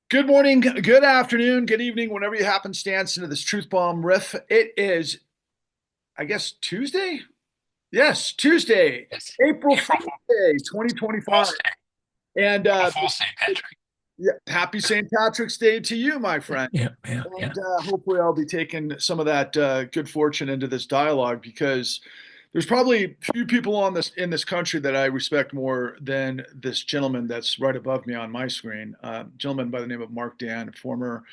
Good morning, good afternoon, good evening, whenever you happenstance into this truth bomb riff. It is, I guess, Tuesday? Yes, Tuesday, It's April April Fool's Day, 2025. Fool's Day. And April Fool's Day, Patrick. yeah, happy St. Patrick's Day to you, my friend. Yeah, yeah, And yeah. hopefully, I'll be taking some of that good fortune into this dialogue because there's probably few people on this in this country that I respect more than this gentleman that's right above me on my screen. Gentleman by the name of Marc Dann, former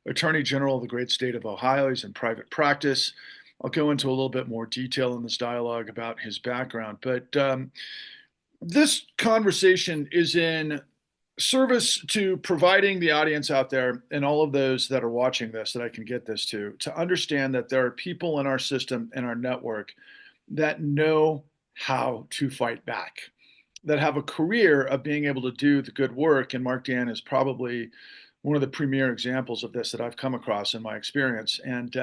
Attorney General of the great state of Ohio. He's in private practice. I'll go into a little bit more detail in this dialogue about his background, but this conversation is in service to providing the audience out there and all of those that are watching this that I can get this to understand that there are people in our system and our network that know how to fight back, that have a career of being able to do the good work. And Marc Dann is probably one of the premier examples of this that I've come across in my experience. And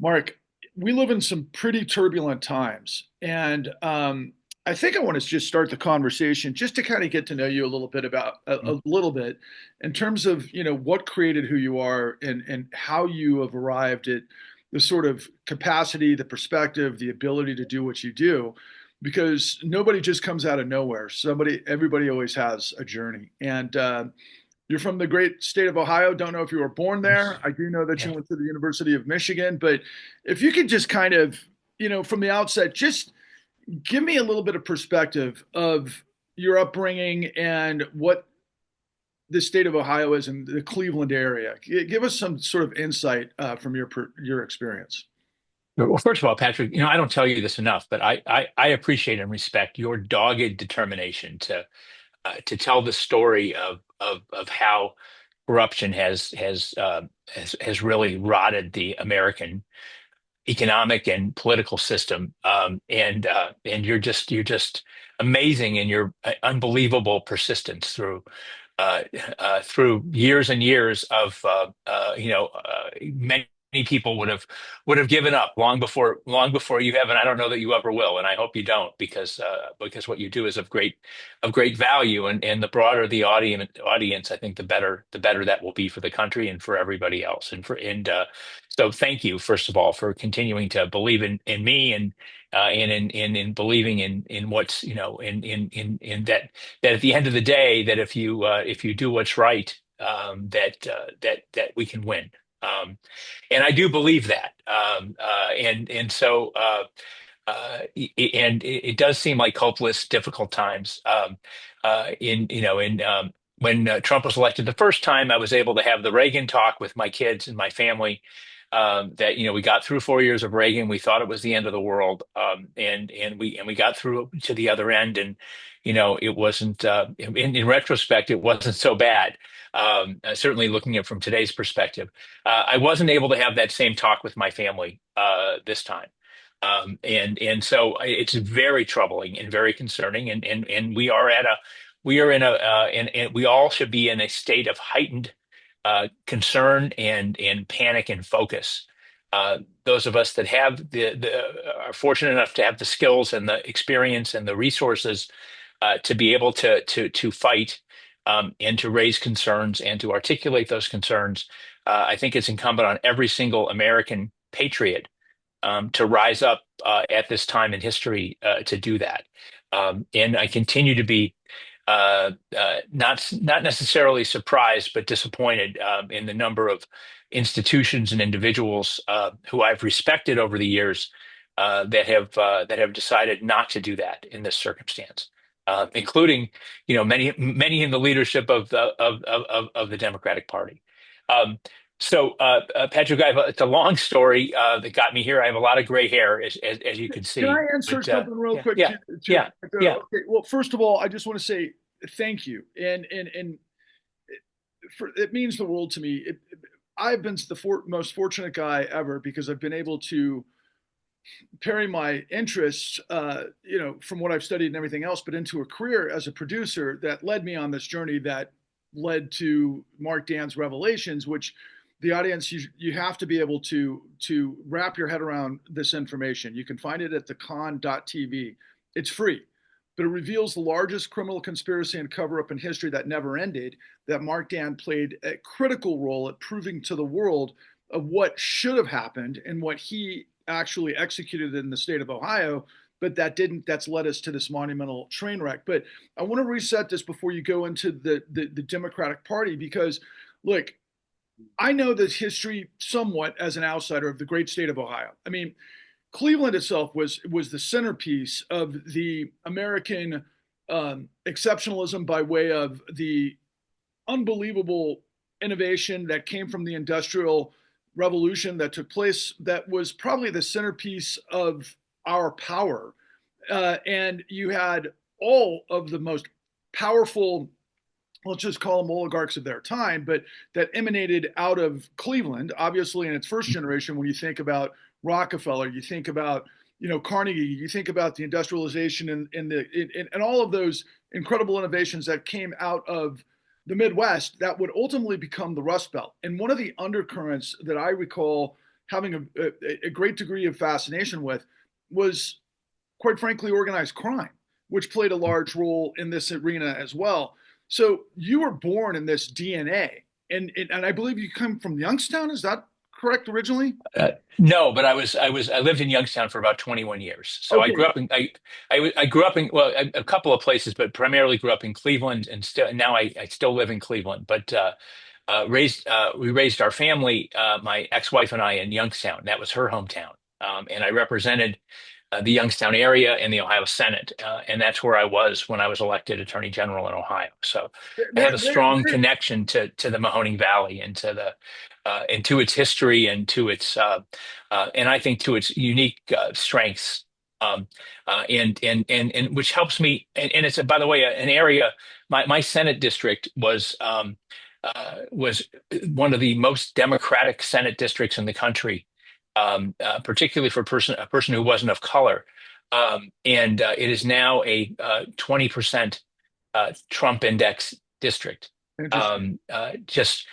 Marc, we live in some pretty turbulent times. And I think I want to just start the conversation just to kind of get to know you a little bit about a little bit in terms of, what created who you are and how you have arrived at the sort of capacity, the perspective, the ability to do what you do, because nobody just comes out of nowhere. Everybody always has a journey. And you're from the great state of Ohio. Don't know if you were born there. I do know that you Yeah. went to the University of Michigan, but if you could just kind of, from the outset, just give me a little bit of perspective of your upbringing and what the state of Ohio is in the Cleveland area. Give us some sort of insight from your experience. Well, first of all, Patrick, I don't tell you this enough, but I appreciate and respect your dogged determination to tell the story of how corruption has really rotted the American economic and political system. And you're just amazing in your unbelievable persistence through years and years of many people would have given up long before you have, and I don't know that you ever will, and I hope you don't, because what you do is of great value, and the broader the audience, I think the better that will be for the country and for everybody else, so thank you, first of all, for continuing to believe in me, and in believing in what's, in that at the end of the day, that if you do what's right, that we can win. And I do believe that. And it does seem like hopeless, difficult times. When Trump was elected the first time, I was able to have the Reagan talk with my kids and my family. That we got through 4 years of Reagan. We thought it was the end of the world, and we got through to the other end, and it wasn't. In retrospect, it wasn't so bad. Certainly, looking at it from today's perspective, I wasn't able to have that same talk with my family this time. And so it's very troubling and very concerning, and we we all should be in a state of heightened concern and panic and focus. Those of us that are fortunate enough to have the skills and the experience and the resources to be able to fight, and to raise concerns and to articulate those concerns. I think it's incumbent on every single American patriot to rise up at this time in history to do that. And I continue to be not necessarily surprised, but disappointed in the number of institutions and individuals who I've respected over the years that have decided not to do that in this circumstance, including many in the leadership of the Democratic Party. Um, Patrick, it's a long story that got me here. I have a lot of gray hair, as you can Can I see. insert But something real yeah, quick yeah, to yeah, yeah. okay? Well, first of all, I just want to say thank you, and it means the world to me. I've been the most fortunate guy ever because I've been able to pairing my interests, from what I've studied and everything else, but into a career as a producer that led me on this journey that led to Marc Dann's revelations, which the audience you have to be able to wrap your head around this information. You can find it at thecon.tv. It's free. but it reveals the largest criminal conspiracy and cover up in history that never ended. That Marc Dann played a critical role at proving to the world of what should have happened and what he actually executed in the state of Ohio, but that didn't. That's led us to this monumental train wreck. But I want to reset this before you go into the Democratic Party, because look, I know this history somewhat as an outsider of the great state of Ohio. I mean, Cleveland itself was the centerpiece of the American exceptionalism by way of the unbelievable innovation that came from the Industrial Revolution that took place. That was probably the centerpiece of our power, and you had all of the most powerful, let's just call them oligarchs of their time, but that emanated out of Cleveland. Obviously, in its first generation, when you think about Rockefeller, you think about Carnegie, you think about the industrialization and all of those incredible innovations that came out of the Midwest that would ultimately become the Rust Belt. And one of the undercurrents that I recall having a great degree of fascination with was, quite frankly, organized crime, which played a large role in this arena as well. So you were born in this DNA, and I believe you come from Youngstown. Is that correct originally? No, but I lived in Youngstown for about 21 years. So I grew Okay, up in I grew up in well a couple of places, but primarily grew up in Cleveland, and still now I still live in Cleveland. But raised we raised our family, my ex-wife and I, in Youngstown. That was her hometown, and I represented the Youngstown area in the Ohio Senate, and that's where I was when I was elected Attorney General in Ohio. So I have a strong connection to the Mahoney Valley and to the and to its history and to its and I think to its unique strengths. And which helps me, and it's, by the way, an area. My Senate district was one of the most Democratic Senate districts in the country, particularly for a person who wasn't of color. And it is now a 20% Trump index district. interesting. Just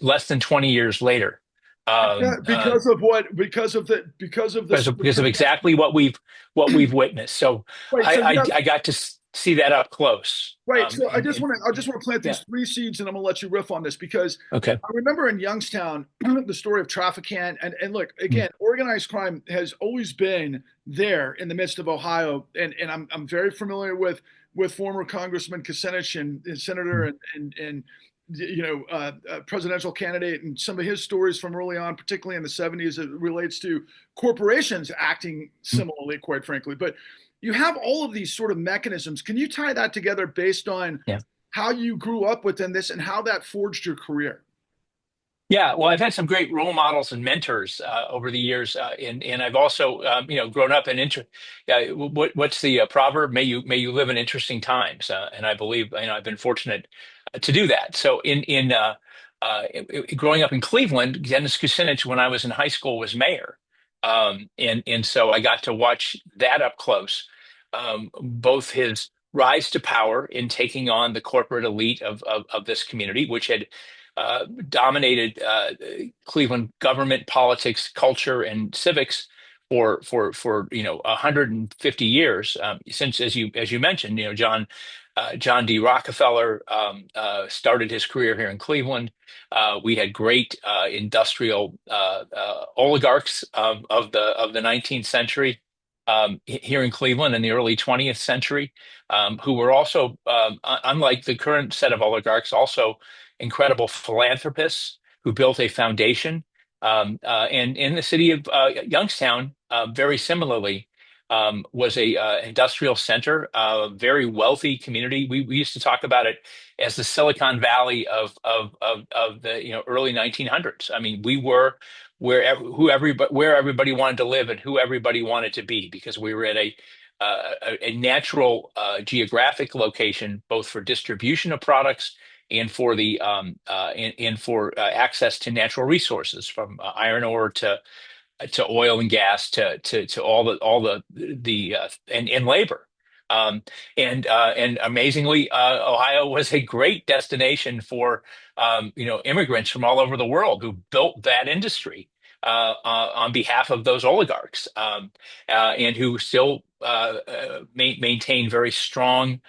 less than 20 years later. Yeah, Um, uh, because of what? Because of the because of exactly what we've witnessed. So right. So you have I got to see that up close. right. So I just want to plant Yeah. these three seeds, and I'm gonna let you riff on this because Okay. I remember in Youngstown the story of Traficant, and look again, organized crime has always been there in the midst of Ohio, and I'm very familiar with former Congressman Kucinich and Senator and presidential candidate, and some of his stories from early on, particularly in the 70s, it relates to corporations acting similarly, quite frankly. But you have all of these sort of mechanisms. Can you tie that together based on Yeah. how you grew up within this and how that forged your career? Yeah, well, I've had some great role models and mentors over the years, and I've also, grown up in what's the proverb? May you live in interesting times, and I believe I've been fortunate to do that. So growing up in Cleveland, Dennis Kucinich, when I was in high school, was mayor, and so I got to watch that up close, both his rise to power in taking on the corporate elite of this community, which had dominated Cleveland government, politics, culture, and civics for 150 years, since, as you mentioned, John D. Rockefeller started his career here in Cleveland. We had great industrial oligarchs of the 19th century, here in Cleveland in the early 20th century, who were also, unlike the current set of oligarchs, also incredible philanthropists who built a foundation. And in the city of Youngstown, very similarly, was a industrial center, very wealthy community. We used to talk about it as the Silicon Valley of the early 1900s. I mean, we were where everybody wanted to live and who everybody wanted to be, because we were at a natural geographic location, both for distribution of products and for access to natural resources, from iron ore to oil and gas to all the and labor. And amazingly, Ohio was a great destination for immigrants from all over the world who built that industry. on behalf of those oligarchs, and who still maintain very strong,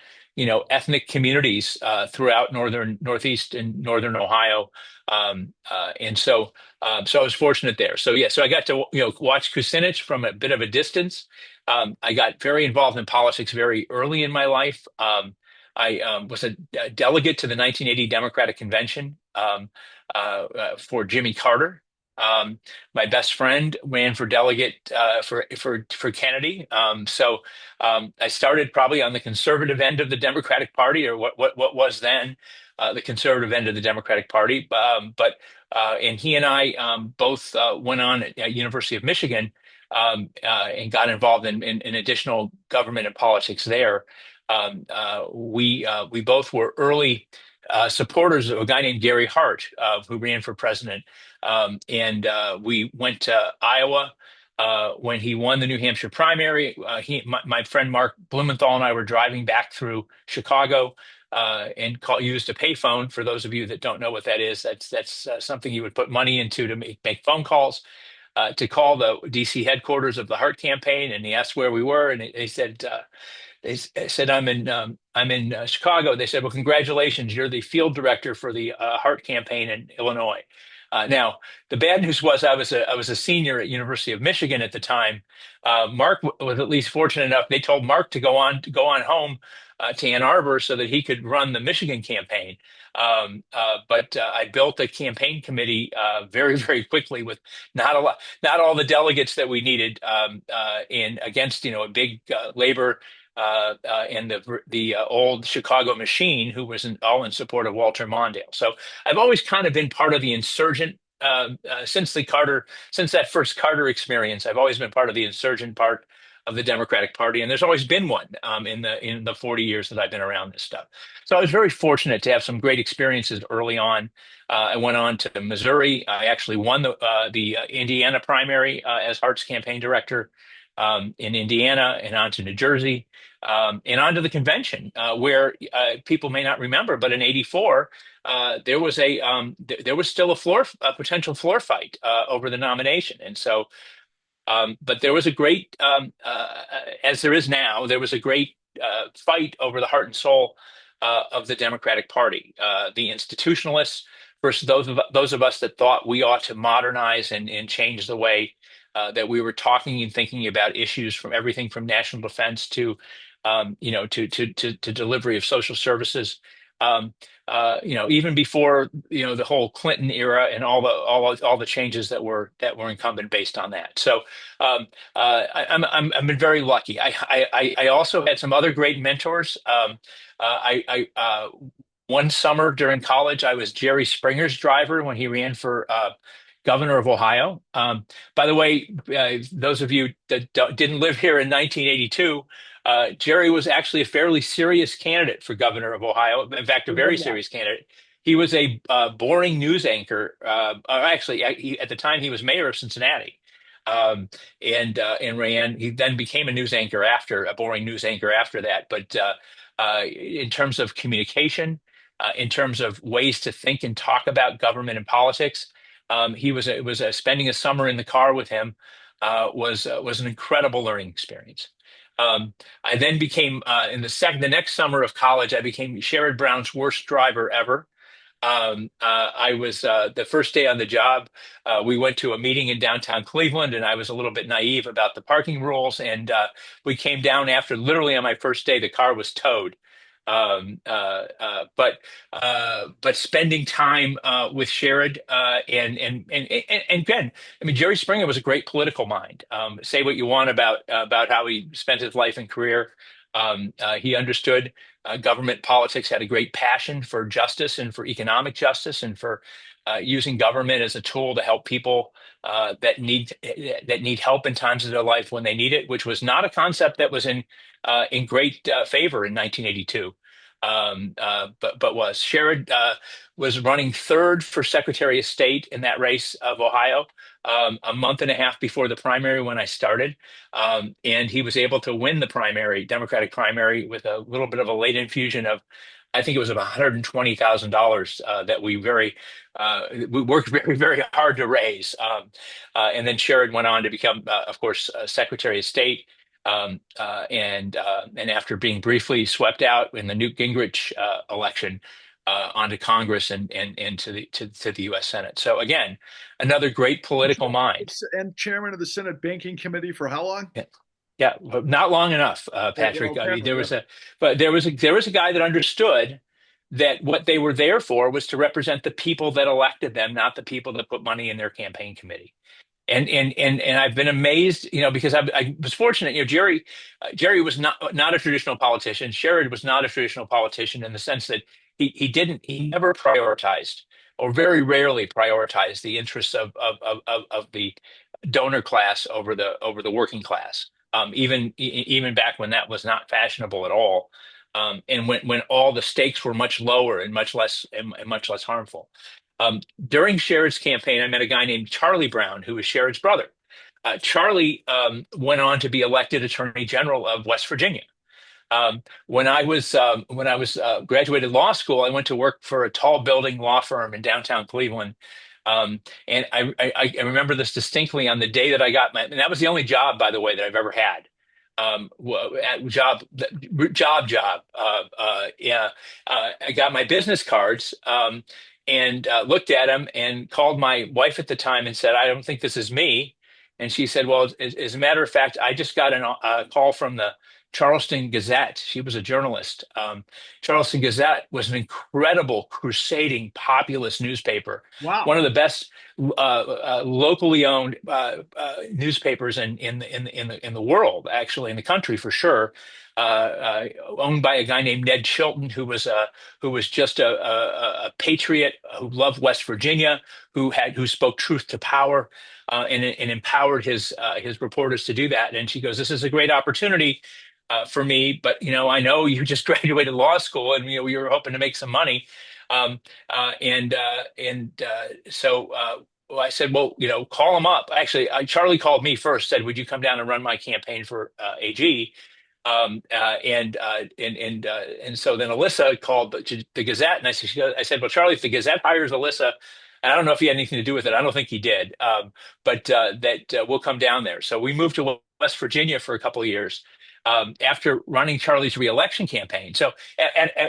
ethnic communities throughout northeast and northern Ohio. So I was fortunate there. So yeah, so I got to watch Kucinich from a bit of a distance. I got very involved in politics very early in my life. I was a delegate to the 1980 Democratic Convention for Jimmy Carter. My best friend ran for delegate for Kennedy. I started probably on the conservative end of the Democratic Party, or what was then the conservative end of the Democratic Party. And he and I both went on at University of Michigan and got involved in additional government and politics there. We both were early supporters of a guy named Gary Hart, who ran for president. We went to Iowa when he won the New Hampshire primary. My friend Mark Blumenthal and I were driving back through Chicago used a payphone. For those of you that don't know what that is, that's something you would put money into to make phone calls. To call the DC headquarters of the Hart campaign, and he asked where we were, and they said I'm in Chicago. They said, well, congratulations, you're the field director for the Hart campaign in Illinois. Now, the bad news was I was a senior at University of Michigan at the time. Mark was at least fortunate enough. They told Mark to go on home to Ann Arbor so that he could run the Michigan campaign. But I built a campaign committee very, very quickly with not all the delegates that we needed, in against a big labor and the old Chicago machine, who was all in support of Walter Mondale. So I've always kind of been part of the insurgent since that first Carter experience. I've always been part of the insurgent part of the Democratic Party, and there's always been one in the 40 years that I've been around this stuff. So I was very fortunate to have some great experiences early on. I went on to Missouri. I actually won the Indiana primary as Hart's campaign director in Indiana, and on to New Jersey, and on to the convention, where people may not remember, but in '84, there was still a potential floor fight over the nomination. And so but there was a great, as there is now, there was a great fight over the heart and soul of the Democratic Party, the institutionalists versus those of us that thought we ought to modernize and change the way that we were talking and thinking about issues, from everything from national defense to, to delivery of social services. Even before the whole Clinton era and all the changes that were incumbent based on that. So I've been very lucky. I also had some other great mentors. One summer during college, I was Jerry Springer's driver when he ran for governor of Ohio. By the way, those of you that didn't live here in 1982. Jerry was actually a fairly serious candidate for governor of Ohio. In fact, a very serious candidate. He was a boring news anchor. At the time, he was mayor of Cincinnati, and ran. He then became a boring news anchor after that. But in terms of communication, in terms of ways to think and talk about government and politics, spending a summer in the car with him was an incredible learning experience. I then became the next summer of college, I became Sherrod Brown's worst driver ever. I was the first day on the job. We went to a meeting in downtown Cleveland, and I was a little bit naive about the parking rules. And we came down after, literally on my first day, the car was towed. Um, uh, uh, but spending time with Sherrod and again, I mean, Jerry Springer was a great political mind. Say what you want about how he spent his life and career. He understood government politics, had a great passion for justice and for economic justice, and for using government as a tool to help people that need help in times of their life when they need it, which was not a concept that was in great favor in 1982. But was Sherrod was running third for Secretary of State in that race of Ohio, a month and a half before the primary when I started, and he was able to win the Democratic primary, with a little bit of a late infusion of I think it was about $120,000 that we worked very, very hard to raise. And then Sherrod went on to become, of course, Secretary of State. And after being briefly swept out in the Newt Gingrich election, onto Congress and to the U.S. Senate. So again, another great political mind. And chairman of the Senate Banking Committee for how long? Yeah, yeah, but not long enough, Well, Patrick. I mean, apparently, yeah. there was a guy that understood that what they were there for was to represent the people that elected them, not the people that put money in their campaign committee. And I've been amazed, because I was fortunate. Jerry was not a traditional politician. Sherrod was not a traditional politician in the sense that he never prioritized, or very rarely prioritized, the interests of the donor class over the working class. Even back when that was not fashionable at all, and when all the stakes were much lower and much less harmful. During Sherrod's campaign, I met a guy named Charlie Brown, who was Sherrod's brother. Charlie went on to be elected Attorney General of West Virginia. When I was graduated law school, I went to work for a tall building law firm in downtown Cleveland. And I remember this distinctly on the day that I got and that was the only job, by the way, that I've ever had. Job, job. Yeah, I got my business cards, and looked at them and called my wife at the time and said, "I don't think this is me." And she said, "Well, as a matter of fact, I just got a call from the Charleston Gazette." She was a journalist. Charleston Gazette was an incredible, crusading, populist newspaper, Wow. one of the best locally owned newspapers in the world, actually, in the country for sure. Owned by a guy named Ned Chilton, who was just a patriot who loved West Virginia, who spoke truth to power, and empowered his reporters to do that. And she goes, "This is a great opportunity for me, but I know you just graduated law school, and you were hoping to make some money." So well, I said, "Well, call him up." Actually, Charlie called me first, said, "Would you come down and run my campaign for AG?" And so then Alyssa called the Gazette, and I said, "Well, Charlie, if the Gazette hires Alyssa, and I don't know if he had anything to do with it. I don't think he did, but that we'll come down there." So we moved to West Virginia for a couple of years, after running Charlie's reelection campaign. So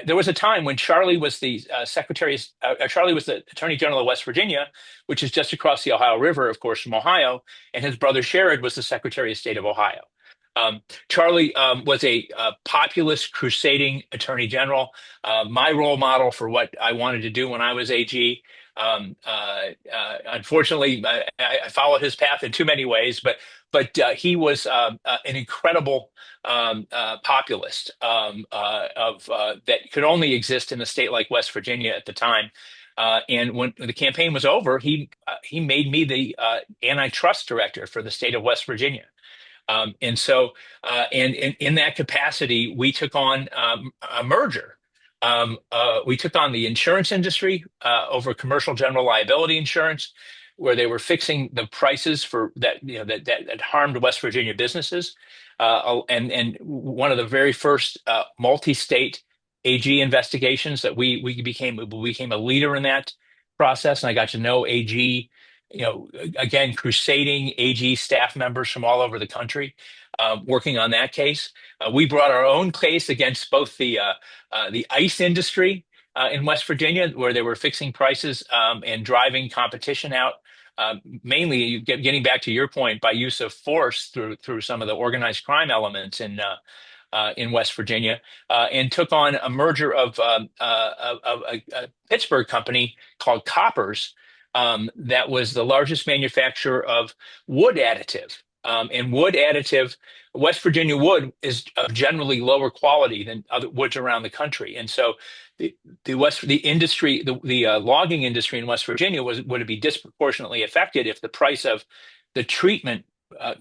there was a time when Charlie was the Charlie was the Attorney General of West Virginia, which is just across the Ohio River, of course, from Ohio, and his brother Sherrod was the Secretary of State of Ohio. Charlie was a populist, crusading attorney general, my role model for what I wanted to do when I was AG. Unfortunately, I followed his path in too many ways, but he was an incredible populist that could only exist in a state like West Virginia at the time. And when the campaign was over, he made me the antitrust director for the state of West Virginia. And so, and in that capacity, we took on a merger. We took on the insurance industry over commercial general liability insurance, where they were fixing the prices for that, that harmed West Virginia businesses. And one of the very first multi-state AG investigations that we became a leader in that process, and I got to know AG, again, crusading AG staff members from all over the country, working on that case. We brought our own case against both the ice industry in West Virginia, where they were fixing prices and driving competition out. Mainly, getting back to your point, by use of force through some of the organized crime elements in West Virginia, and took on a merger of a Pittsburgh company called Koppers, that was the largest manufacturer of wood additive. And wood additive, West Virginia wood is of generally lower quality than other woods around the country, and so the industry, the logging industry in West Virginia would be disproportionately affected if the price of the treatment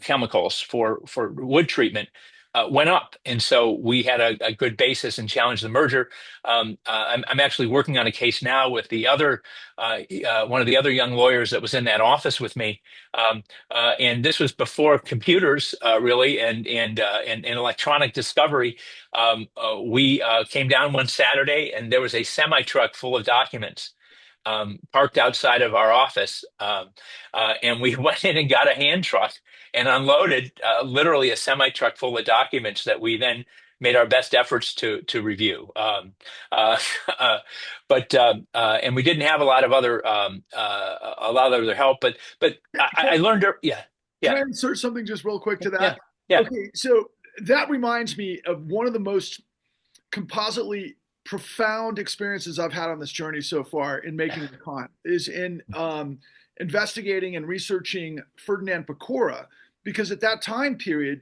chemicals for wood treatment went up, and so we had a good basis and challenged the merger. I'm actually working on a case now with the other one of the other young lawyers that was in that office with me, and this was before computers really and electronic discovery. We came down one Saturday, and there was a semi truck full of documents parked outside of our office. And we went in and got a hand truck and unloaded literally a semi truck full of documents that we then made our best efforts to review. Uh, uh, and we didn't have a lot of other help, but I learned, yeah, Can yeah, I insert something just real quick to yeah, that? yeah. Okay, so that reminds me of one of the most compositely profound experiences I've had on this journey so far in making the con is in investigating and researching Ferdinand Pecora, because at that time period,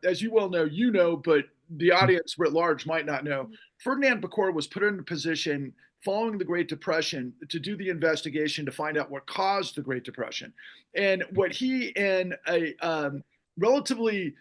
as you well know, but the audience writ large might not know, Ferdinand Pecora was put in a position following the Great Depression to do the investigation to find out what caused the Great Depression. And what he and a relatively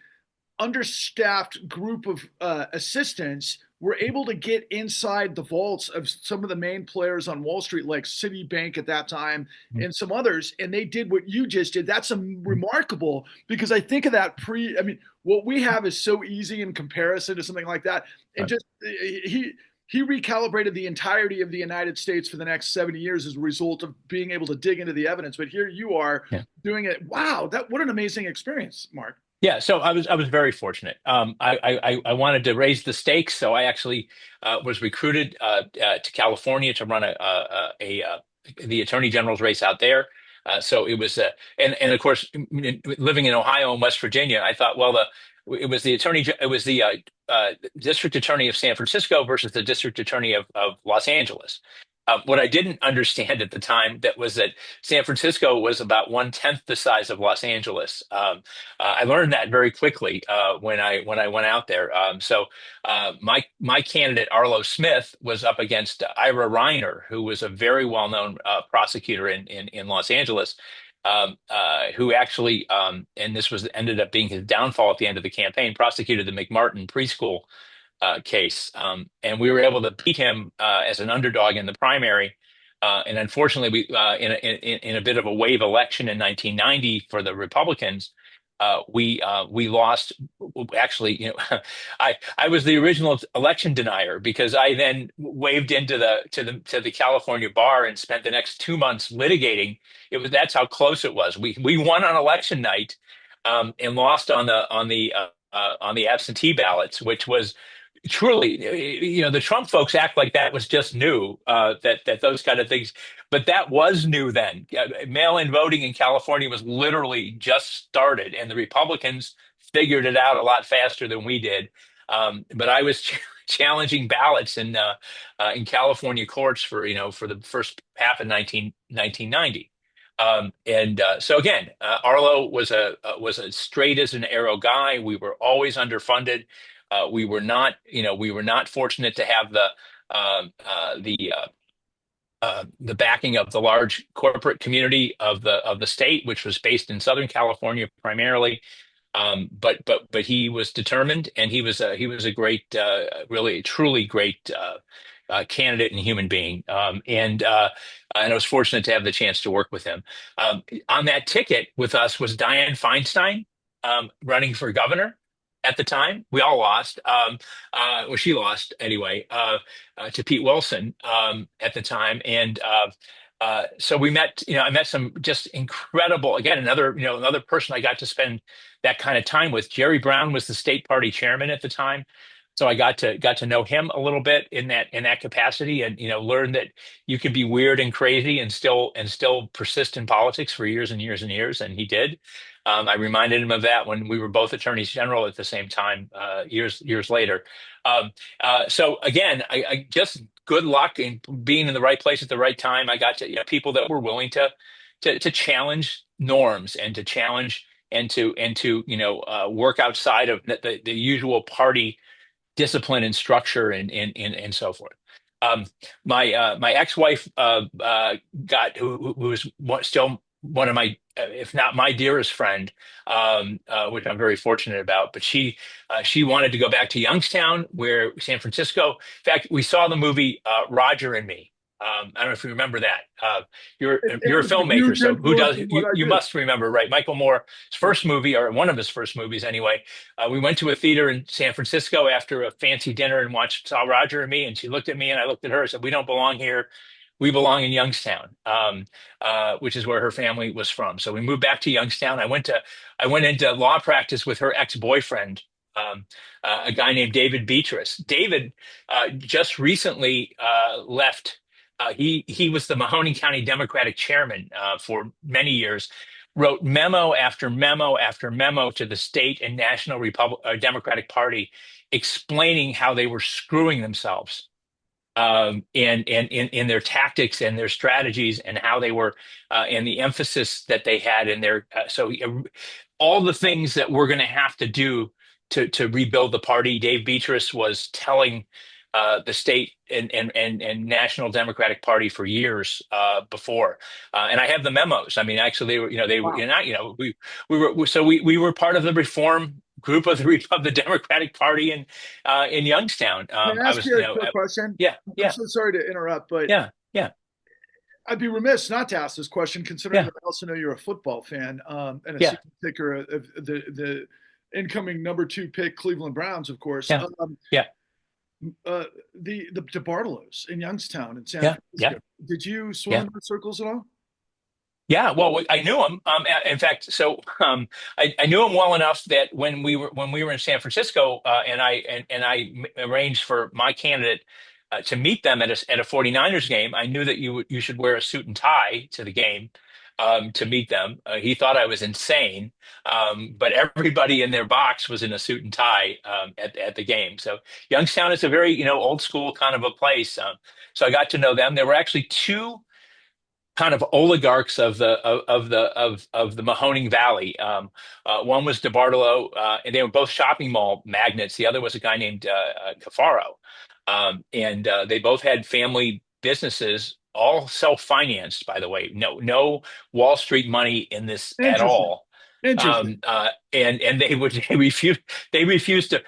understaffed group of assistants were able to get inside the vaults of some of the main players on Wall Street, like Citibank at that time and some others, and they did what you just did. That's remarkable, because I think of that I mean, what we have is so easy in comparison to something like that. And just he recalibrated the entirety of the United States for the next 70 years as a result of being able to dig into the evidence. But here you are Yeah. doing it. Wow, what an amazing experience, Mark. Yeah, so I was very fortunate. I wanted to raise the stakes, so I actually was recruited to California to run the Attorney General's race out there. So it was and of course, living in Ohio and West Virginia, I thought, well, it was the District Attorney of San Francisco versus the District Attorney of Los Angeles. What I didn't understand at the time that was that San Francisco was about 1/10 the size of Los Angeles. I learned that very quickly when I went out there. My candidate Arlo Smith was up against Ira Reiner, who was a very well-known prosecutor in Los Angeles, who actually and this was ended up being his downfall at the end of the campaign, prosecuted the McMartin preschool case, and we were able to beat him as an underdog in the primary. And unfortunately, in a bit of a wave election in 1990 for the Republicans, we lost. Actually, I was the original election denier, because I then waved into the California bar and spent the next 2 months litigating. That's how close it was. We won on election night, and lost on the absentee ballots, which was truly, the Trump folks act like that was just new, that those kind of things, but that was new then. Mail-in voting in California was literally just started, and the Republicans figured it out a lot faster than we did. But I was challenging ballots in California courts for the first half of 1990. And so again, Arlo was a straight as an arrow guy. We were always underfunded. We were not fortunate to have um, uh, the the backing of the large corporate community of the state, which was based in Southern California primarily. But he was determined, and he was a great, really truly great candidate and human being. And I was fortunate to have the chance to work with him. On that ticket with us was Dianne Feinstein, running for governor at the time. We all lost. Well, she lost anyway, to Pete Wilson, at the time. And so we met, I met some just incredible, again, another person I got to spend that kind of time with. Jerry Brown was the state party chairman at the time. So I got to know him a little bit in that capacity, and learned that you can be weird and crazy and still persist in politics for years and years and years, and he did. I reminded him of that when we were both attorneys general at the same time, years later. So again, I just good luck in being in the right place at the right time. I got to, people that were willing to challenge norms, and to challenge and to work outside of the usual party discipline and structure, and so forth. Um, my ex-wife, who was still one of my if not my dearest friend, which I'm very fortunate about. But she wanted to go back to Youngstown, where San Francisco. In fact, we saw the movie Roger and Me. I don't know if you remember that. It You're a was a filmmaker, huge so who influence does in what I you do. must remember, right? Michael Moore's first movie, or one of his first movies anyway. We went to a theater in San Francisco after a fancy dinner and saw Roger and Me, and she looked at me and I looked at her and said, "We don't belong here. We belong in Youngstown," which is where her family was from. So we moved back to Youngstown. I went into law practice with her ex-boyfriend, a guy named David Beatrice. David just recently left. He was the Mahoney County Democratic chairman for many years. Wrote memo after memo after memo to the state and national Democratic Party, explaining how they were screwing themselves, and in their tactics and their strategies, and how they were, and the emphasis that they had in their, all the things that we're going to have to do to rebuild the party. Dave Beatrice was telling the state and national Democratic Party for years before, and I have the memos. I mean, actually, they were, they were, Wow. we were part of the reform group of the Democratic Party in Youngstown. Can I I ask was, you a quick question? yeah, I'm yeah, so sorry to interrupt, but yeah, yeah, I'd be remiss not to ask this question, considering yeah, that I also know you're a football fan, and a yeah, season ticker of the incoming number two pick Cleveland Browns, of course. yeah, yeah, Uh, the DeBartolos in Youngstown in San yeah, yeah, Francisco. Did you swim yeah. in those circles at all? Yeah, well, I knew him. In fact, I knew him well enough that when we were in San Francisco, and I arranged for my candidate to meet them at a 49ers game. I knew that you should wear a suit and tie to the game, to meet them. He thought I was insane, but everybody in their box was in a suit and tie, at the game. So Youngstown is a very, old school kind of a place. So I got to know them. There were actually two kind of oligarchs of the Mahoney Valley. One was DeBartolo, and they were both shopping mall magnates. The other was a guy named Cafaro, and they both had family businesses, all self-financed, by the way. No Wall Street money in this at Interesting. all. Interesting. And they refused to,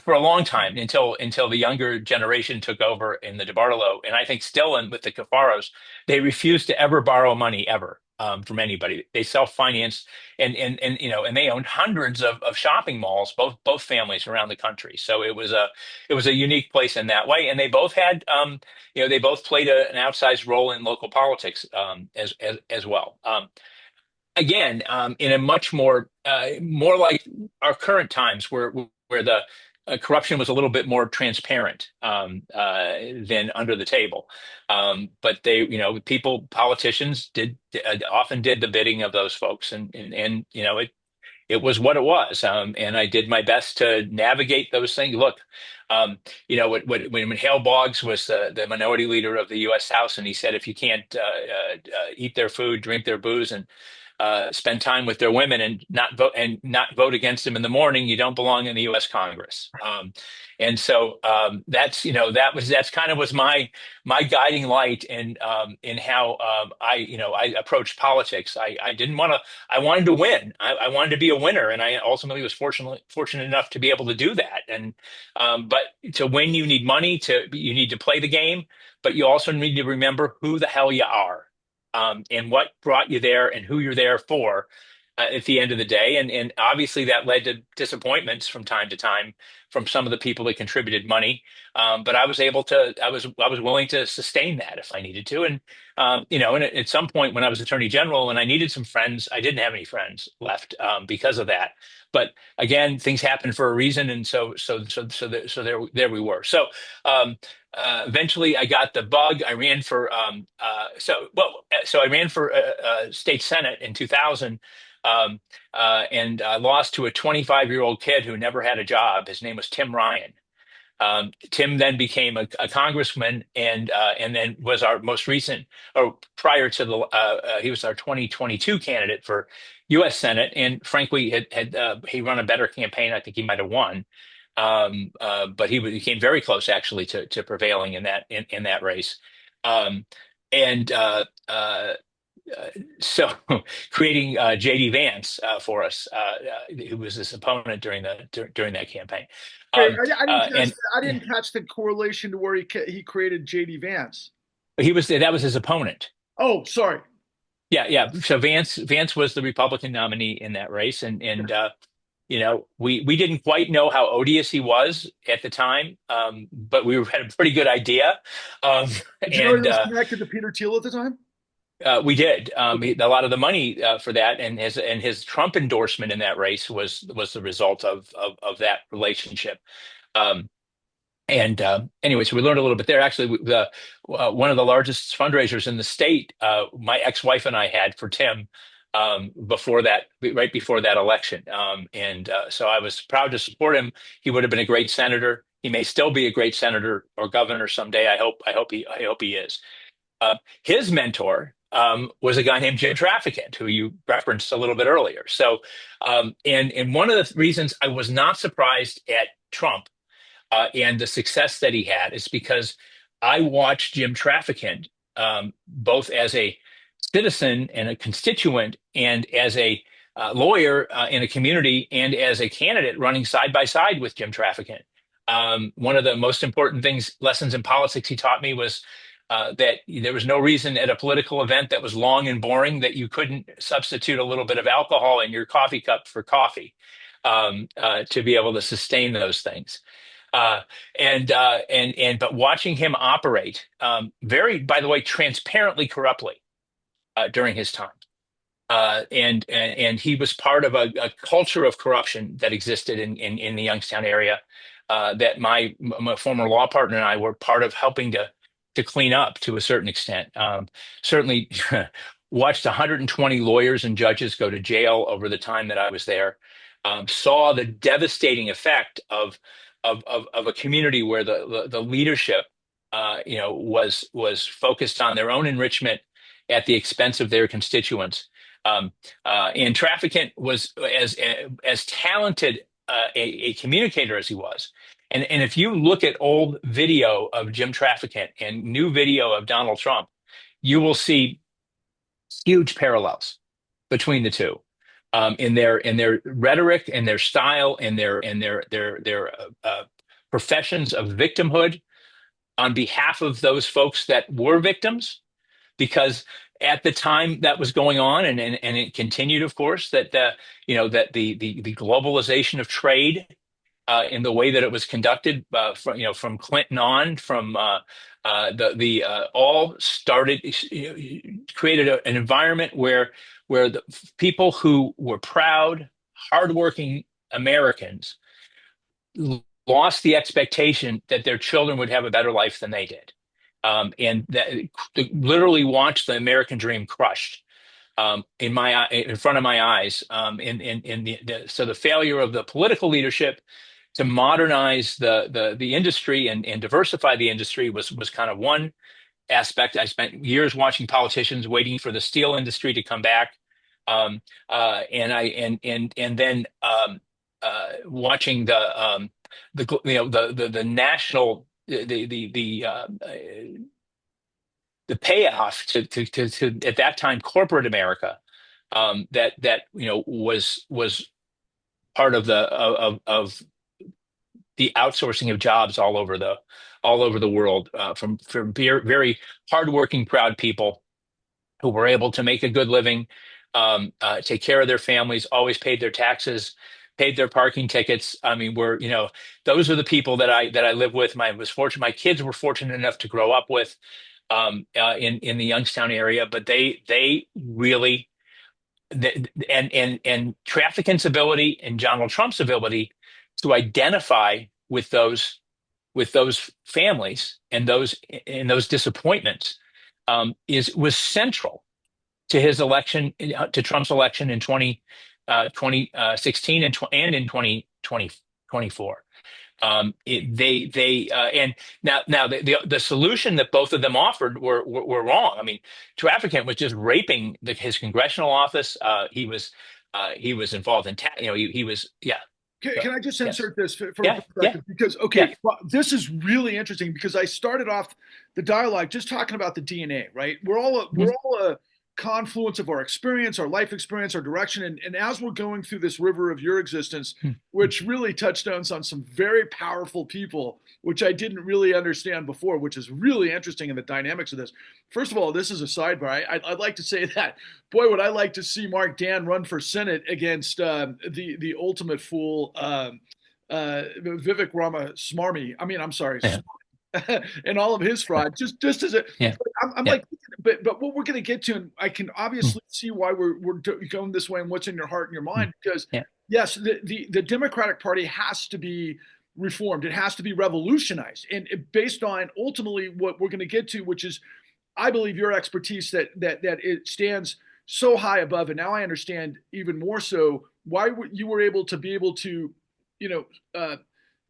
for a long time, until the younger generation took over in the DeBartolo, and I think still in with the Cafaros. They refused to ever borrow money ever, from anybody. They self-financed, and they owned hundreds of shopping malls, both families around the country. So it was a unique place in that way. And they both had, they both played an outsized role in local politics, as well. Again, in a much more like our current times, where the corruption was a little bit more transparent, than under the table. But politicians often did the bidding of those folks, and it was what it was. And I did my best to navigate those things. Look, when Hale Boggs was the minority leader of the U.S. House, and he said, if you can't eat their food, drink their booze, and spend time with their women, and not vote against them in the morning, you don't belong in the U.S. Congress. And so, that's kind of was my guiding light in how, I approached politics. I didn't want to. I wanted to win. I wanted to be a winner, and I ultimately was fortunate enough to be able to do that. And but to win, you need money. You need to play the game, but you also need to remember who the hell you are, and what brought you there, and who you're there for, at the end of the day. And obviously that led to disappointments from time to time from some of the people that contributed money. But I was willing to sustain that if I needed to. And at some point when I was Attorney General and I needed some friends, I didn't have any friends left, because of that. But again, things happen for a reason, and there we were. So eventually, I got the bug. I ran for I ran for state senate in 2000, and I lost to a 25-year-old kid who never had a job. His name was Tim Ryan. Tim then became a congressman, and then was our most recent, or prior to he was our 2022 candidate for U.S. Senate. And frankly, he run a better campaign. I think he might have won, but he came very close actually to prevailing in that race. Um, and so creating JD Vance for us, who was his opponent during that campaign. Wait, Um, I and didn't catch the correlation to where he created JD Vance. that was his opponent. Oh, sorry. Yeah, yeah. So Vance was the Republican nominee in that race, and we didn't quite know how odious he was at the time, but we had a pretty good idea. Um, Did you know he and was connected to Peter Thiel at the time? We did. Okay. A lot of the money for that, and his Trump endorsement in that race was the result of that relationship. Um, anyway, so we learned a little bit there. Actually, one of the largest fundraisers in the state, my ex-wife and I had for Tim right before that election. So I was proud to support him. He would have been a great senator. He may still be a great senator or governor someday. I hope he is. His mentor was a guy named Jim Traficant, who you referenced a little bit earlier. And one of the reasons I was not surprised at Trump and the success that he had is because I watched Jim Traficant both as a citizen and a constituent, and as a lawyer in a community, and as a candidate running side by side with Jim Traficant. One of the most important lessons in politics he taught me was that there was no reason at a political event that was long and boring that you couldn't substitute a little bit of alcohol in your coffee cup for coffee to be able to sustain those things. Uh, but watching him operate very, by the way, transparently corruptly during his time. And he was part of a culture of corruption that existed in the Youngstown area that my former law partner and I were part of helping to clean up to a certain extent. Certainly watched 120 lawyers and judges go to jail over the time that I was there. Saw the devastating effect of a community where the leadership was focused on their own enrichment at the expense of their constituents. And Traficant was as talented a communicator as he was. And if you look at old video of Jim Traficant and new video of Donald Trump, you will see huge parallels between the two in their rhetoric and their style and their professions of victimhood on behalf of those folks that were victims, because at the time that was going on, and it continued, of course, that the globalization of trade in the way that it was conducted from Clinton on, from the all started created an environment where the people who were proud, hardworking Americans lost the expectation that their children would have a better life than they did, and that literally watched the American dream crushed in front of my eyes. So the failure of the political leadership to modernize the industry and diversify the industry was kind of one aspect. I spent years watching politicians waiting for the steel industry to come back, and then watching the national the payoff to at that time corporate America that was part of the outsourcing of jobs all over the world from very, very hardworking, proud people who were able to make a good living, take care of their families, always paid their taxes, paid their parking tickets. I mean, those are the people that I live with. My kids were fortunate enough to grow up with in the Youngstown area, but they really and Traficant's ability and Donald Trump's ability to identify with those families and those disappointments was central to his election, to Trump's election in 2016 and in 2024. And now the solution that both of them offered were wrong. I mean, Traficant was just raping his congressional office. He was involved in he was, yeah. Can I just Yes. insert this for Yeah. Yeah. perspective? Because, Yeah. okay, well, this is really interesting because I started off the dialogue just talking about the DNA, right? We're all a confluence of our experience, our life experience, our direction. And as we're going through this river of your existence, which really touchstones on some very powerful people, which I didn't really understand before, which is really interesting in the dynamics of this. First of all, this is a sidebar. I'd like to say that, boy, would I like to see Marc Dann run for Senate against the ultimate fool, Vivek Ramaswamy. I mean, I'm sorry, Yeah. and all of his fraud. Just as a, Yeah. I'm Yeah. like, but what we're going to get to, and I can obviously see why we're going this way and what's in your heart and your mind, because Yeah. yes, the Democratic Party has to be reformed. It has to be revolutionized, and based on ultimately what we're going to get to, which is, I believe, your expertise that it stands so high above, and now I understand even more so why you were able to, you know,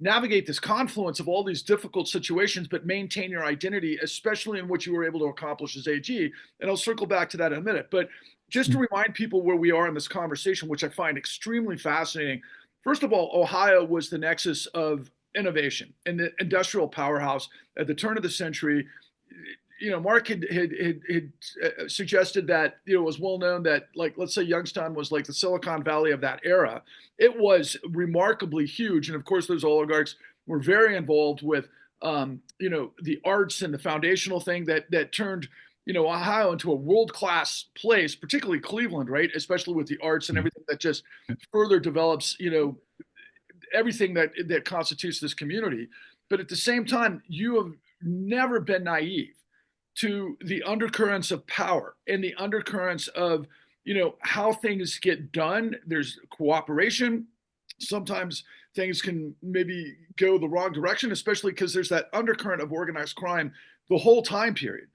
navigate this confluence of all these difficult situations, but maintain your identity, especially in what you were able to accomplish as AG. And I'll circle back to that in a minute. But just to remind people where we are in this conversation, which I find extremely fascinating. First of all, Ohio was the nexus of innovation and the industrial powerhouse at the turn of the century. Marc had suggested that, it was well known that, like, let's say Youngstown was like the Silicon Valley of that era. It was remarkably huge. And of course, those oligarchs were very involved with, the arts and the foundational thing that turned, Ohio into a world-class place, particularly Cleveland, right? Especially with the arts and everything that just further develops, everything that constitutes this community. But at the same time, you have never been naive to the undercurrents of power and the undercurrents of, how things get done. There's cooperation. Sometimes things can maybe go the wrong direction, especially because there's that undercurrent of organized crime the whole time period.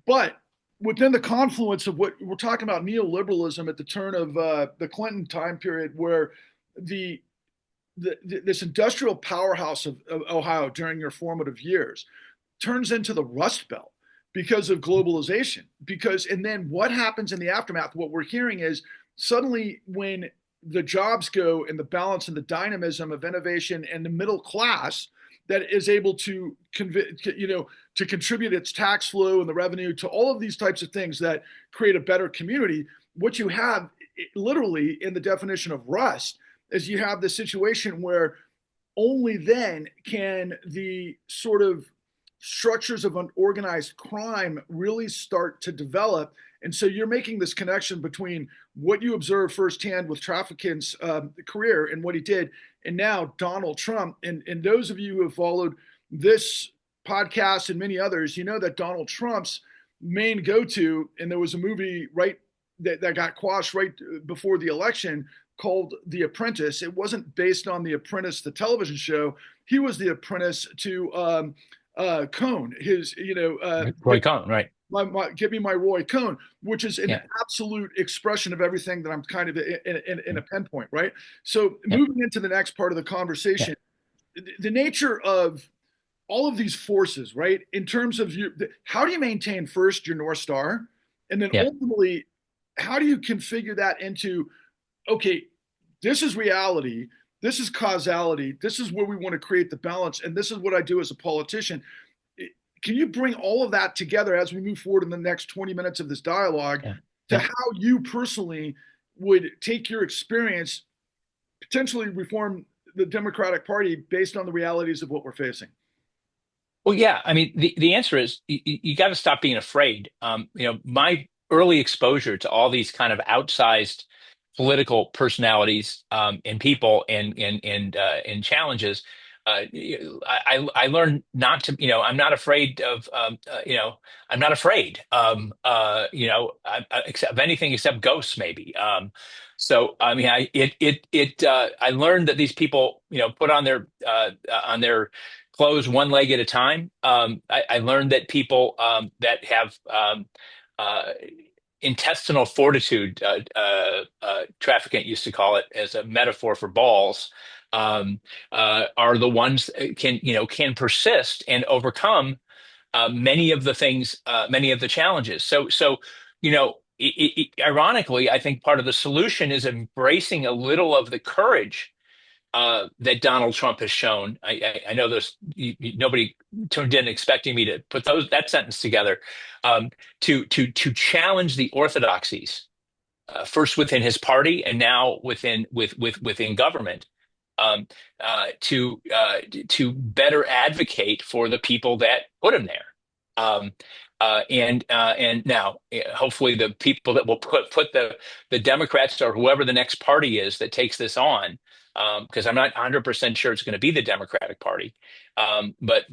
But within the confluence of what we're talking about, neoliberalism at the turn of the Clinton time period, where this industrial powerhouse of Ohio during your formative years turns into the Rust Belt because of globalization. And then what happens in the aftermath? What we're hearing is, suddenly when the jobs go and the balance and the dynamism of innovation and the middle class that is able to contribute its tax flow and the revenue to all of these types of things that create a better community, what you have literally in the definition of rust is you have the situation where only then can the sort of structures of unorganized crime really start to develop. And so you're making this connection between what you observe firsthand with Traficant's career and what he did, and now Donald Trump. And those of you who have followed this podcast and many others, you know that Donald Trump's main go-to, and there was a movie that got quashed right before the election called The Apprentice. It wasn't based on The Apprentice, the television show. He was the apprentice to Cohn, Roy Cohn, right? Give me my Roy Cohn, which is an absolute expression of everything that I'm kind of in a pinpoint, right? So moving into the next part of the conversation, the nature of all of these forces, right? In terms of how do you maintain first your North Star, and then ultimately, how do you configure that into, okay, this is reality, this is causality, this is where we want to create the balance, and this is what I do as a politician. Can you bring all of that together as we move forward in the next 20 minutes of this dialogue to how you personally would take your experience, potentially reform the Democratic Party based on the realities of what we're facing? Well, yeah. I mean, the answer is you got to stop being afraid. My early exposure to all these kind of outsized political personalities and people and challenges, I learned not to. I'm not afraid of. I'm not afraid. Except of anything except ghosts, maybe. So I mean, I learned that these people, put on their clothes one leg at a time. I learned that people that have intestinal fortitude, Traficant used to call it as a metaphor for balls, are the ones that can persist and overcome many of the things, many of the challenges. So ironically, I think part of the solution is embracing a little of the courage that Donald Trump has shown. I know there's nobody tuned in expecting me to put that sentence together. To challenge the orthodoxies, first within his party and now within government, um, to better advocate for the people that put him there. Um, and now, hopefully, the people that will put the Democrats or whoever the next party is that takes this on, because I'm not 100% sure it's going to be the Democratic Party, but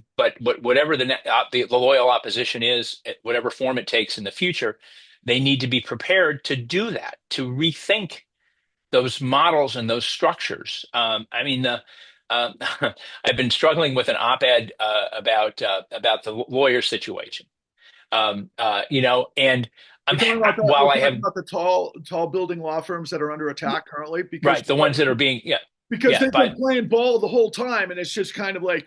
whatever the loyal opposition is, whatever form it takes in the future, they need to be prepared to do that, to rethink those models and those structures. I mean, uh, I've been struggling with an op-ed about the lawyer situation. And We're talking about that. We're while I talking have about the tall building law firms that are under attack currently because right, the ones that are being yeah, they've been playing ball the whole time, and it's just kind of like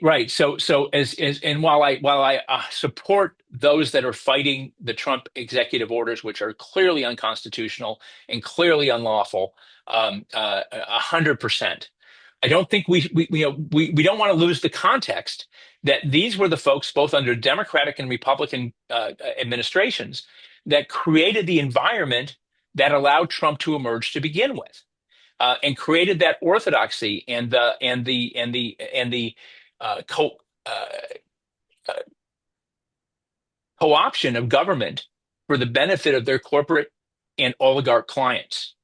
right. So as and while I support those that are fighting the Trump executive orders, which are clearly unconstitutional and clearly unlawful, 100%. I don't think we don't want to lose the context that these were the folks both under Democratic and Republican administrations that created the environment that allowed Trump to emerge to begin with, and created that orthodoxy and the uh, co uh, uh, co-option of government for the benefit of their corporate and oligarch clients.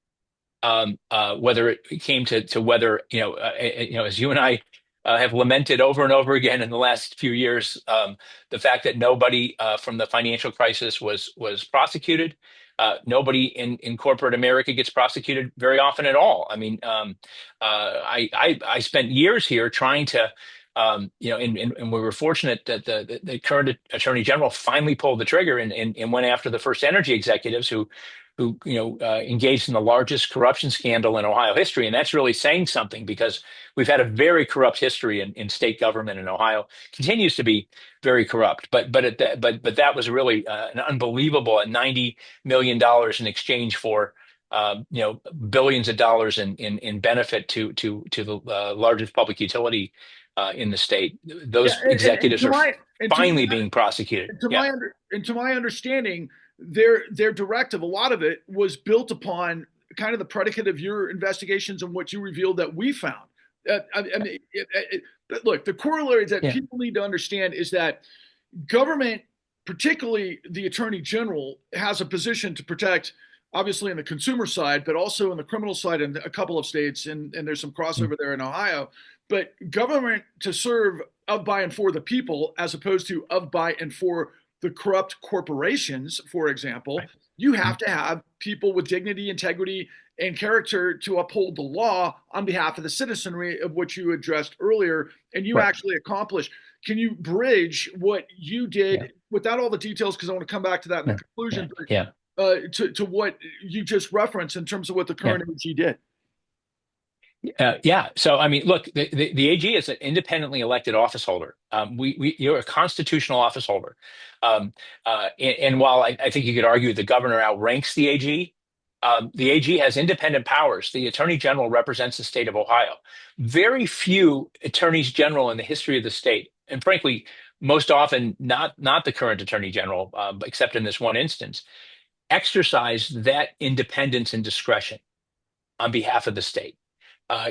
Whether it came to whether as you and I have lamented over and over again in the last few years, the fact that nobody from the financial crisis was prosecuted. Nobody in corporate America gets prosecuted very often at all. I mean, I spent years here trying to. And we were fortunate that the current attorney general finally pulled the trigger and went after the first energy executives who engaged in the largest corruption scandal in Ohio history, and that's really saying something because we've had a very corrupt history in state government in Ohio. Continues to be very corrupt, but that was really an unbelievable at $90 million in exchange for billions of dollars in benefit to the largest public utility in the state. yeah. Those And executives to are my and to finally my being prosecuted. to Yeah, my to my understanding, their directive, a lot of it was built upon kind of the predicate of your investigations and what you revealed that we found. I mean, look, the corollary that yeah, people need to understand is that government, particularly the attorney general, has a position to protect, obviously, in the consumer side, but also in the criminal side in a couple of states, and there's some mm, crossover there in Ohio. But government to serve of, by, and for the people, as opposed to of, by, and for the corrupt corporations, for example, right. you have Mm, to have people with dignity, integrity, and character to uphold the law on behalf of the citizenry, of which you addressed earlier, and you right. actually accomplished. Can you bridge what you Yeah. did without all the details? Because I want to come back to that in the Yeah. Yeah. conclusion, Yeah. but to what you just referenced in terms of what the Yeah. current AG did. Yeah. So, I mean, look, the AG is an independently elected office holder. You're a constitutional office holder. And while I think you could argue the governor outranks the AG has independent powers. The attorney general represents the state of Ohio. Very few attorneys general in the history of the state, and frankly, most often not the current attorney general, except in this one instance, exercise that independence and discretion on behalf of the state.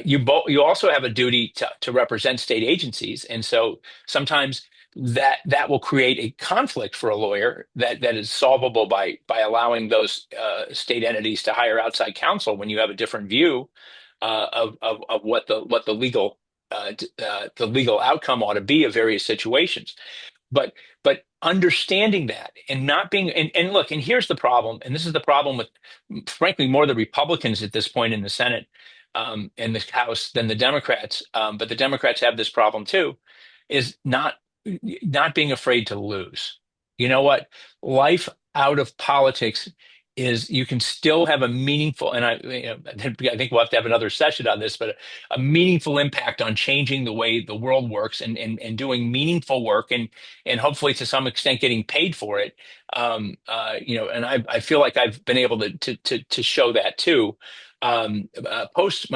You also have a duty to represent state agencies, and so sometimes that will create a conflict for a lawyer that is solvable by allowing those state entities to hire outside counsel when you have a different view of what the legal outcome ought to be of various situations. But understanding that and not being and look, and here's the problem, and this is the problem with frankly more the Republicans at this point in the Senate and the House than the Democrats. But the Democrats have this problem too, is not being afraid to lose. You know what? Life out of politics is you can still have a meaningful, and I think we'll have to have another session on this, but a meaningful impact on changing the way the world works and doing meaningful work and hopefully to some extent getting paid for it. And I feel like I've been able to show that too. post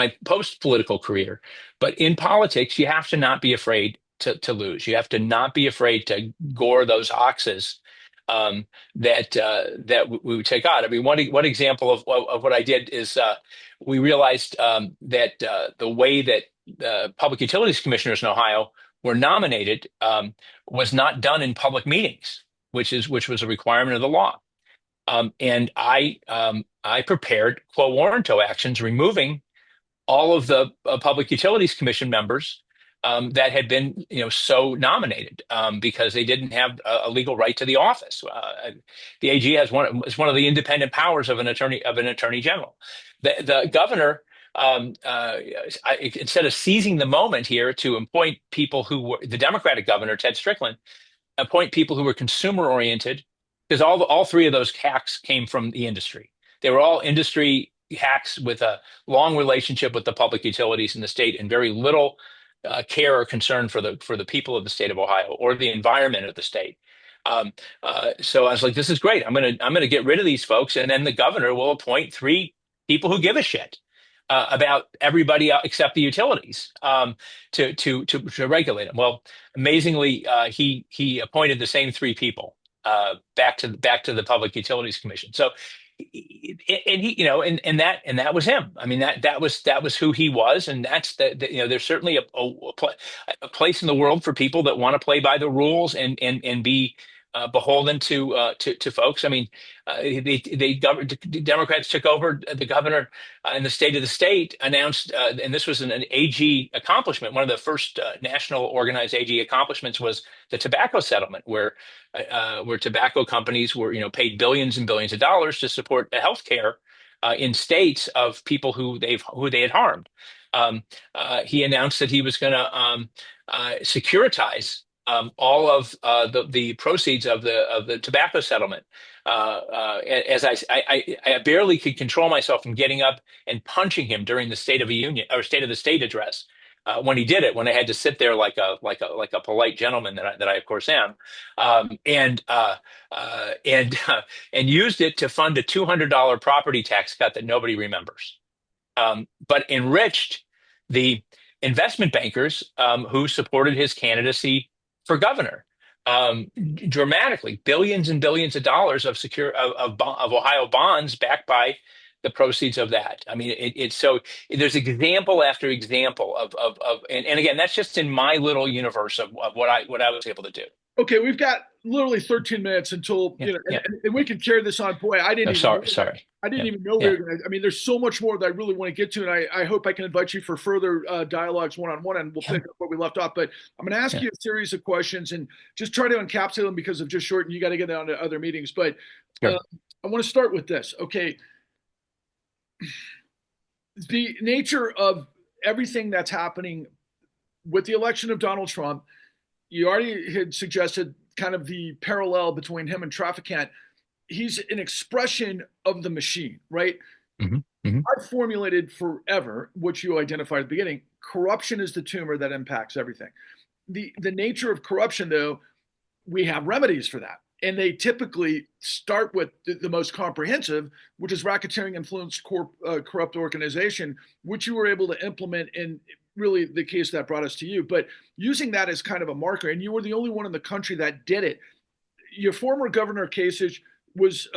political career. But in politics, you have to not be afraid to lose. You have to not be afraid to gore those oxes that we would take on. I mean, one example of what I did is we realized that the way that the public utilities commissioners in Ohio were nominated was not done in public meetings, which was a requirement of the law. And I prepared quo warranto actions removing all of the Public Utilities Commission members that had been, so nominated because they didn't have a legal right to the office. The AG is one of the independent powers of an attorney general. The governor, instead of seizing the moment here to appoint people who were the Democratic governor, Ted Strickland, appoint people who were consumer oriented, because all three of those hacks came from the industry. They were all industry hacks with a long relationship with the public utilities in the state and very little care or concern for the people of the state of Ohio or the environment of the state. So I was like, this is great. I'm gonna get rid of these folks, and then the governor will appoint three people who give a shit about everybody except the utilities to regulate them. Well, amazingly, he appointed the same three people back to the Public Utilities Commission. So, and he, and that was him. I mean, that was who he was, and that's there's certainly a place in the world for people that want to play by the rules and be beholden to folks. I mean, the Democrats took over the governor in the state of the state announced, and this was an AG accomplishment. One of the first national organized AG accomplishments was the tobacco settlement, where tobacco companies were paid billions and billions of dollars to support the health care in states of people who they had harmed. He announced that he was going to securitize all of the proceeds of the tobacco settlement. As I barely could control myself from getting up and punching him during the State of the Union or State of the State address when he did it. When I had to sit there like a polite gentleman that I of course am, and used it to fund a $200 property tax cut that nobody remembers, but enriched the investment bankers who supported his candidacy for governor dramatically, billions and billions of dollars of Ohio bonds backed by the proceeds of that. I mean, it's so there's example after example and again, that's just in my little universe of what I was able to do. Okay, we've got literally 13 minutes until and we can carry this on. Boy, I didn't. Sorry. I didn't even know we were going to. I mean, there's so much more that I really want to get to, and I hope I can invite you for further dialogues one-on-one, and we'll pick up where we left off. But I'm going to ask you a series of questions and just try to encapsulate them because of just short, and you got to get on to other meetings. But I want to start with this. Okay, the nature of everything that's happening with the election of Donald Trump. You already had suggested kind of the parallel between him and Traficant. He's an expression of the machine, right? Mm-hmm. Mm-hmm. I've formulated forever, which you identified at the beginning, corruption is the tumor that impacts everything. The nature of corruption, though, we have remedies for that. And they typically start with the most comprehensive, which is racketeering influenced corrupt organization, which you were able to implement in really the case that brought us to you, but using that as kind of a marker, and you were the only one in the country that did it. Your former governor Kasich was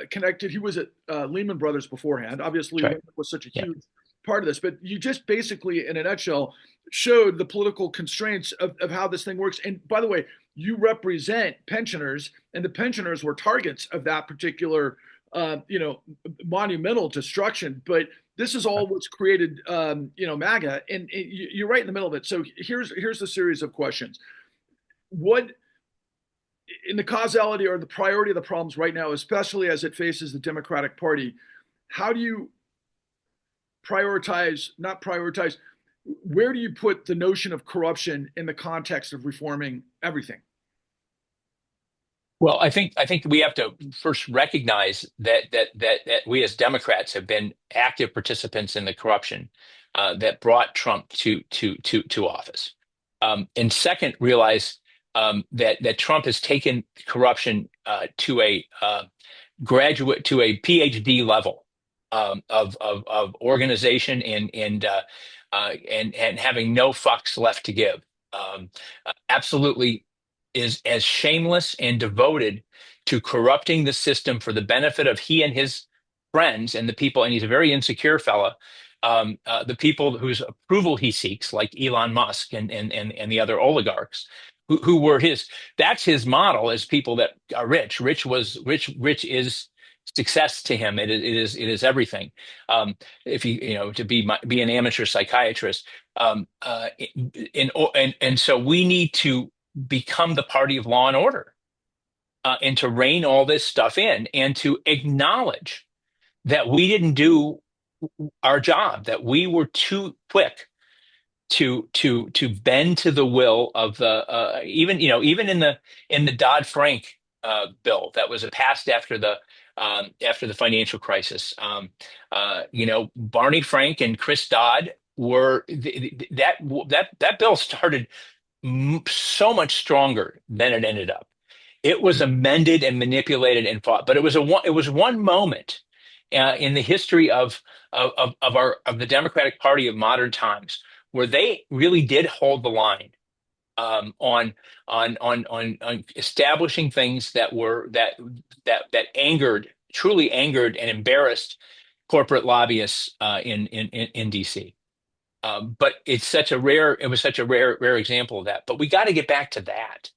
connected. He was at Lehman Brothers beforehand. Obviously, right. Was such a huge part of this, but you just basically, in a nutshell, showed the political constraints of how this thing works. And by the way, you represent pensioners, and the pensioners were targets of that particular, monumental destruction. But this is all what's created, MAGA, and you're right in the middle of it. So here's the series of questions. What, in the causality or the priority of the problems right now, especially as it faces the Democratic Party, how do you not prioritize, where do you put the notion of corruption in the context of reforming everything? Well, I think we have to first recognize that we as Democrats have been active participants in the corruption that brought Trump to office, and second, realize that Trump has taken corruption to a PhD level, of organization and having no fucks left to give. Absolutely is as shameless and devoted to corrupting the system for the benefit of he and his friends and the people. And he's a very insecure fella. The people whose approval he seeks, like Elon Musk and the other oligarchs, who were his. That's his model as people that are rich. Rich is success to him. It is everything. If to be an amateur psychiatrist, and so we need to become the party of law and order, and to rein all this stuff in, and to acknowledge that we didn't do our job, that we were too quick to bend to the will of the even in the Dodd-Frank bill that was passed after the financial crisis. Barney Frank and Chris Dodd were that bill started so much stronger than it ended up. It was amended and manipulated and fought, but it was one moment in the history of the Democratic Party of modern times where they really did hold the line, on establishing things that truly angered and embarrassed corporate lobbyists in DC. But it was such a rare example of that. But we got to get back to that.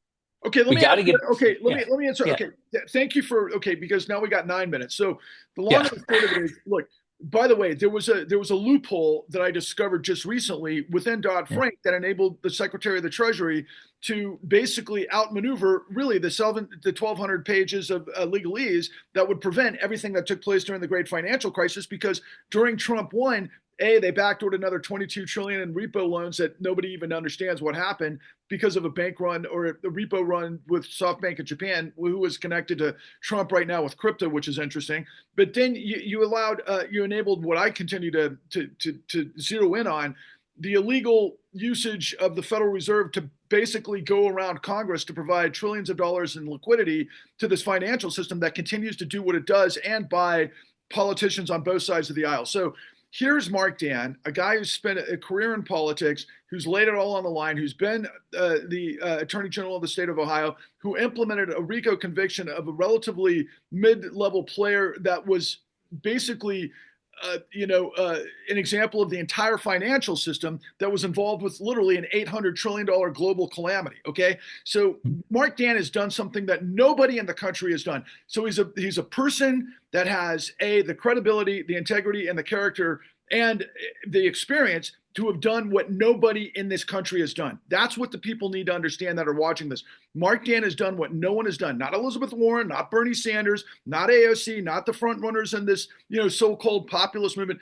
Okay, let We me got ask to you, get okay, Yeah, let me answer. yeah, Okay, thank you for because now we got 9 minutes. So the long yeah. and the short of it is, look, by the way, there was a loophole that I discovered just recently within Yeah. Dodd-Frank that enabled the Secretary of the Treasury to basically outmaneuver really the 1,200 pages of legalese that would prevent everything that took place during the Great Financial Crisis. Because during Trump one, they backdoored another 22 trillion in repo loans that nobody even understands what happened because of a bank run or a repo run with SoftBank in Japan, who was connected to Trump right now with crypto, which is interesting. But then you enabled what I continue to zero in on, the illegal usage of the Federal Reserve to basically go around Congress to provide trillions of dollars in liquidity to this financial system that continues to do what it does and by politicians on both sides of the aisle. So here's Marc Dann, a guy who's spent a career in politics, who's laid it all on the line, who's been the Attorney General of the state of Ohio, who implemented a RICO conviction of a relatively mid-level player that was basically, an example of the entire financial system that was involved with literally an $800 trillion global calamity. Okay. So Marc Dann has done something that nobody in the country has done. So he's a person that has the credibility, the integrity, and the character and the experience to have done what nobody in this country has done. That's what the people need to understand that are watching this. Marc Dann has done what no one has done. Not Elizabeth Warren, not Bernie Sanders, not AOC, not the front runners in this, so-called populist movement.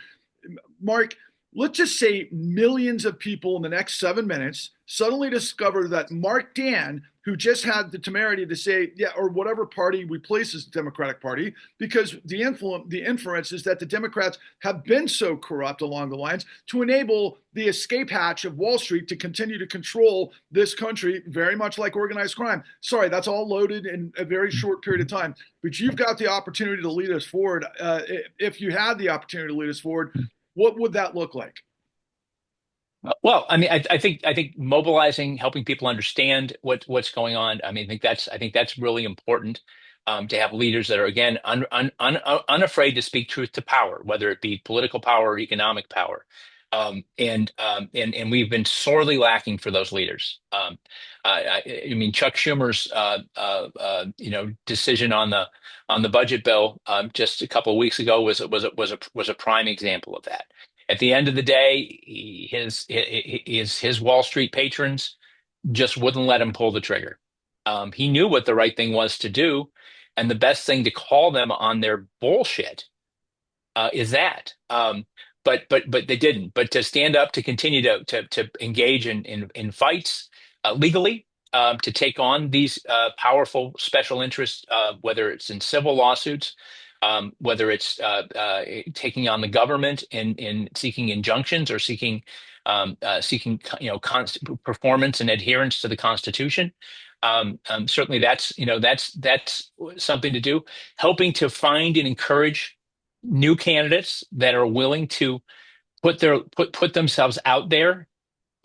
Marc, let's just say millions of people in the next 7 minutes suddenly discover that Marc Dann, who just had the temerity to say, yeah, or whatever party replaces the Democratic Party, because the inference is that the Democrats have been so corrupt along the lines to enable the escape hatch of Wall Street to continue to control this country, very much like organized crime. Sorry, that's all loaded in a very short period of time. But you've got the opportunity to lead us forward. If you had the opportunity to lead us forward, what would that look like? Well, I mean, I think mobilizing, helping people understand what's going on. I mean, I think that's really important, to have leaders that are, again, unafraid to speak truth to power, whether it be political power or economic power. And we've been sorely lacking for those leaders. I mean, Chuck Schumer's decision on the budget bill, just a couple of weeks ago, was a prime example of that. At the end of the day, his Wall Street patrons just wouldn't let him pull the trigger. He knew what the right thing was to do, and the best thing to call them on their bullshit, is that. But they didn't. But to stand up, to continue to engage in fights, legally, to take on these powerful special interests, whether it's in civil lawsuits, whether it's taking on the government in seeking injunctions or seeking performance and adherence to the Constitution. Certainly, that's something to do. Helping to find and encourage new candidates that are willing to put themselves out there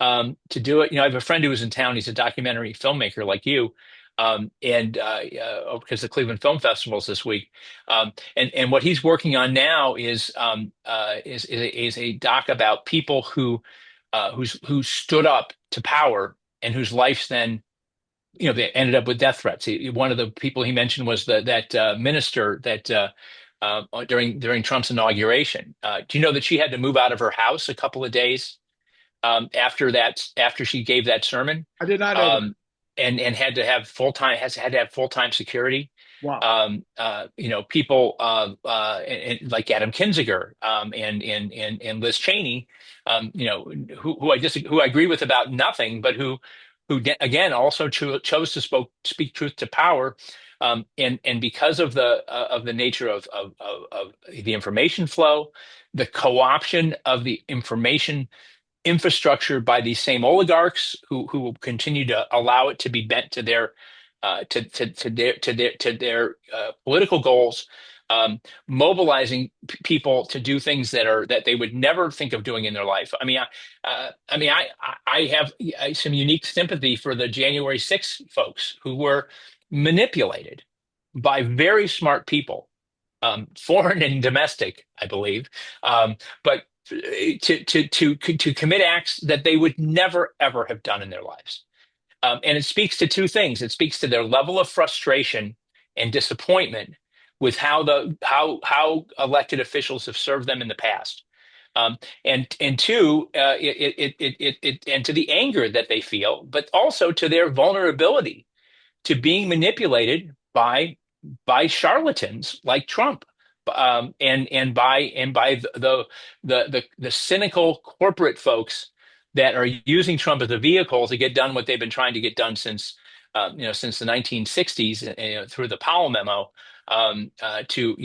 to do it. I have a friend who was in town. He's a documentary filmmaker like you, and because the Cleveland Film Festival's this week, and what he's working on now is a doc about people who stood up to power and whose lives then they ended up with death threats. One of the people he mentioned was that minister that during Trump's inauguration. Do you know that she had to move out of her house a couple of days after she gave that sermon, I did not know that. um, and had to have full-time security. Wow. People like Adam Kinzinger and Liz Cheney, who I agree with about nothing, but who again also chose to speak truth to power. And because of the nature of the information flow, the co-option of the information infrastructure by these same oligarchs who will continue to allow it to be bent to their political goals, mobilizing people to do things that they would never think of doing in their life. I have some unique sympathy for the January 6th folks who were manipulated by very smart people, foreign and domestic, I believe, but to commit acts that they would never ever have done in their lives. And it speaks to two things. It speaks to their level of frustration and disappointment with how elected officials have served them in the past, and two, and to the anger that they feel, but also to their vulnerability to being manipulated by charlatans like Trump, and by the cynical corporate folks that are using Trump as a vehicle to get done what they've been trying to get done since the 1960s, through the Powell memo, to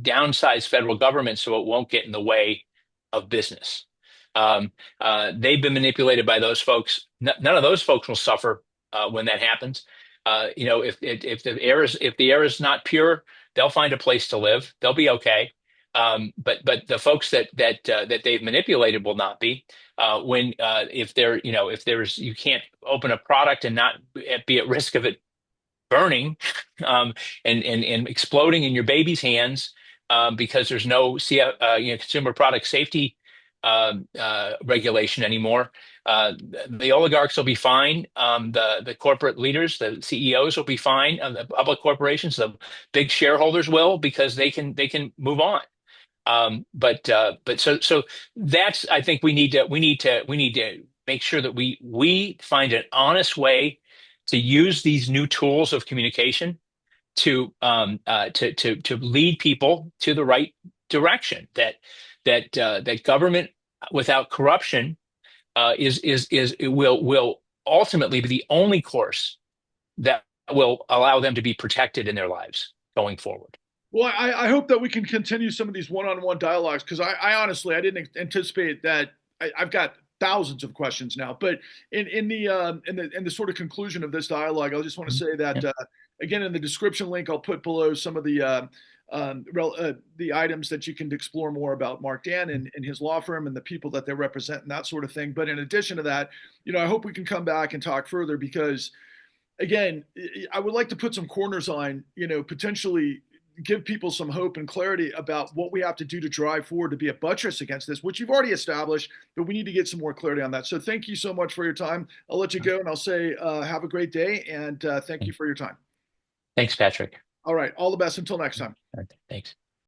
downsize federal government so it won't get in the way of business. They've been manipulated by those folks. None of those folks will suffer when that happens. If the air is not pure, they'll find a place to live. They'll be okay. But the folks that they've manipulated will not be. If you can't open a product and not be at risk of it burning, and exploding in your baby's hands, because there's no consumer product safety regulation anymore. The oligarchs will be fine. The corporate leaders, the CEOs will be fine. The public corporations, the big shareholders will, because they can move on. So that's, I think we need to make sure that we find an honest way to use these new tools of communication to lead people to the right direction. That government without corruption will ultimately be the only course that will allow them to be protected in their lives going forward. Well, I hope that we can continue some of these one-on-one dialogues, because I honestly I didn't anticipate that. I've got thousands of questions now, but in the sort of conclusion of this dialogue, I just want to say that again, in the description link, I'll put below some of the items that you can explore more about Marc Dann and his law firm and the people that they represent and that sort of thing. But in addition to that, I hope we can come back and talk further, because again, I would like to put some corners on, potentially give people some hope and clarity about what we have to do to drive forward to be a buttress against this, which you've already established, but we need to get some more clarity on that. So thank you so much for your time. I'll let you go, and I'll say have a great day, and thank you for your time. Thanks, Patrick. All right. All the best. Until next time. Thanks.